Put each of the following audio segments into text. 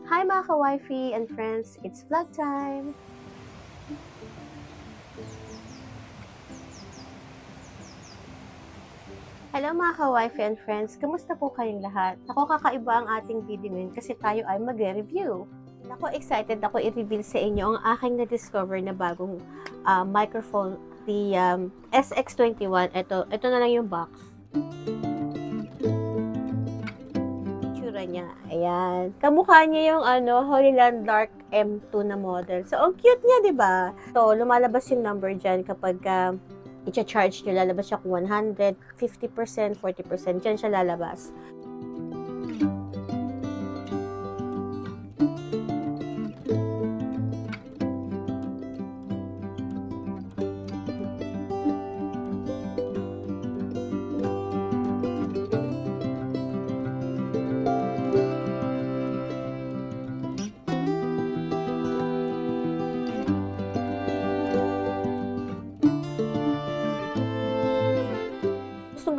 Hi mga ka-wifey and friends, it's vlog time! Hello mga ka-wifey and friends, kamusta po kayong lahat? Ako, kakaiba ang ating video ngayon kasi tayo ay magre-review. Ako, excited ako i-reveal sa inyo ang aking na-discover na bagong microphone, the SX21. Ito na lang yung box. Niya. Ayan. Kamukha niya yung Holyland Dark M2 na model. So, ang cute niya, di ba? So, lumalabas yung number dyan kapag i-charge nyo, lalabas siya kung 100, 50%, 40%. Dyan siya lalabas.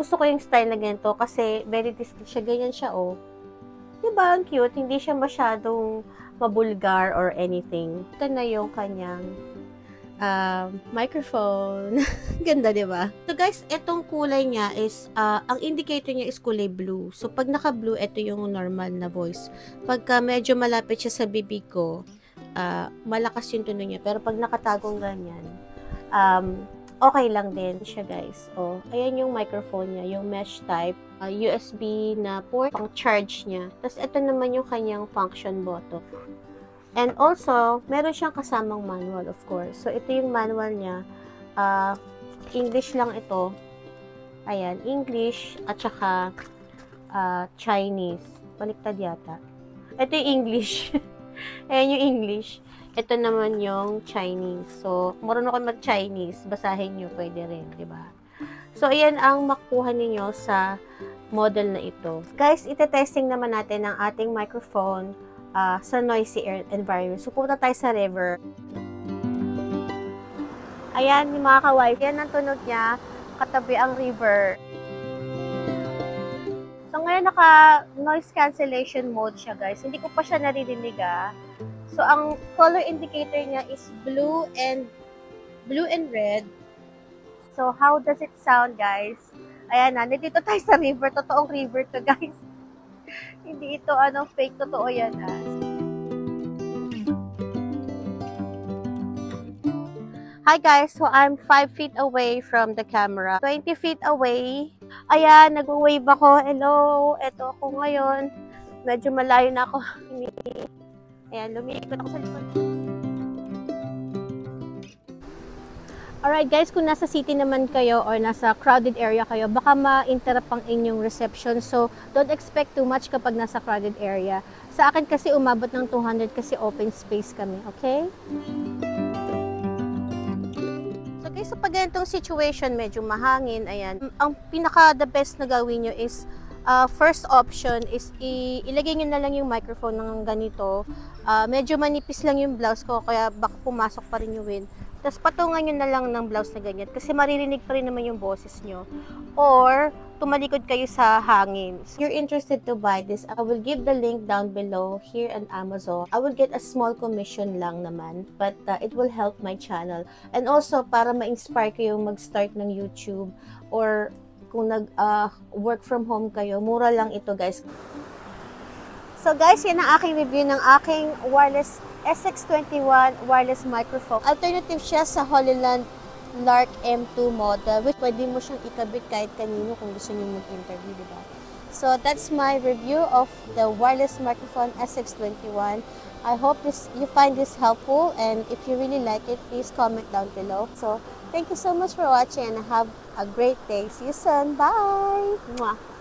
Gusto ko yung style na ganito kasi very distinct siya. Ganyan siya, oh. Diba? Ang cute. Hindi siya masyadong mabulgar or anything. Ito na yung kanyang microphone. Ganda, diba? So, guys, itong kulay niya is, ang indicator niya is kulay blue. So, pag naka-blue, ito yung normal na voice. Pagka medyo malapit siya sa bibig ko, malakas yung tunog niya. Pero pag nakatagong ganyan, okay lang din siya, guys. Oh, ayan yung microphone niya, yung mesh type, USB na port pang charge niya. Tapos ito naman yung kanyang function button. And also, meron siyang kasamang manual, of course. So ito yung manual niya. English lang ito. Ayan, English at saka Chinese. Baliktad yata. Ito yung English. Ayan yung English. Ito naman yung Chinese. So, marunong ko mag-Chinese. Basahin nyo, pwede rin, di ba? So, ayan ang makuha ninyo sa model na ito. Guys, ite-testing naman natin ang ating microphone sa noisy environment. So, pupunta tayo sa river. Ayan, yung mga ka-wife. Yan ang tunog niya. Katabi ang river. So, ngayon naka-noise cancellation mode siya, guys. Hindi ko pa siya naririnig, So, ang color indicator niya is blue and red. So, how does it sound, guys? Ayan na, nandito tayo sa river. Totoong river to, guys. Hindi ito, fake. Totoo yan, Hi, guys. So, I'm 5 feet away from the camera. 20 feet away. Ayan, nag-wave ako. Hello. Ito ako ngayon. Medyo malayo na ako. Ayan, lumiikot ako sa likod. Alright guys, kung nasa city naman kayo or nasa crowded area kayo, baka ma-interrupt ang inyong reception. So, don't expect too much kapag nasa crowded area. Sa akin kasi umabot ng 200 kasi open space kami, okay? So guys, sa pag ganitong situation, medyo mahangin, ayan. Ang pinaka-the best na gawin nyo is first option is ilagay nyo na lang yung microphone ng ganito. Medyo manipis lang yung blouse ko, kaya baka pumasok pa rin yung wind. Tapos patungan nyo na lang ng blouse na ganyan, kasi maririnig pa rin naman yung boses nyo. Or, tumalikod kayo sa hangin. If you're interested to buy this, I will give the link down below here on Amazon. I will get a small commission lang naman, but it will help my channel. And also, para ma-inspire kayo mag-start ng YouTube, or kung work from home kayo, mura lang ito, guys. So guys, yan ang aking review ng aking wireless SX21 wireless microphone. Alternative siya sa Holyland Lark M2 model, which pwede mo siyang ikabit kahit kanino kung gusto niyo mag-interview, diba? So that's my review of the wireless microphone SX21. I hope you find this helpful, and if you really like it, please comment down below. So thank you so much for watching and have a great day. See you soon. Bye! Mwah!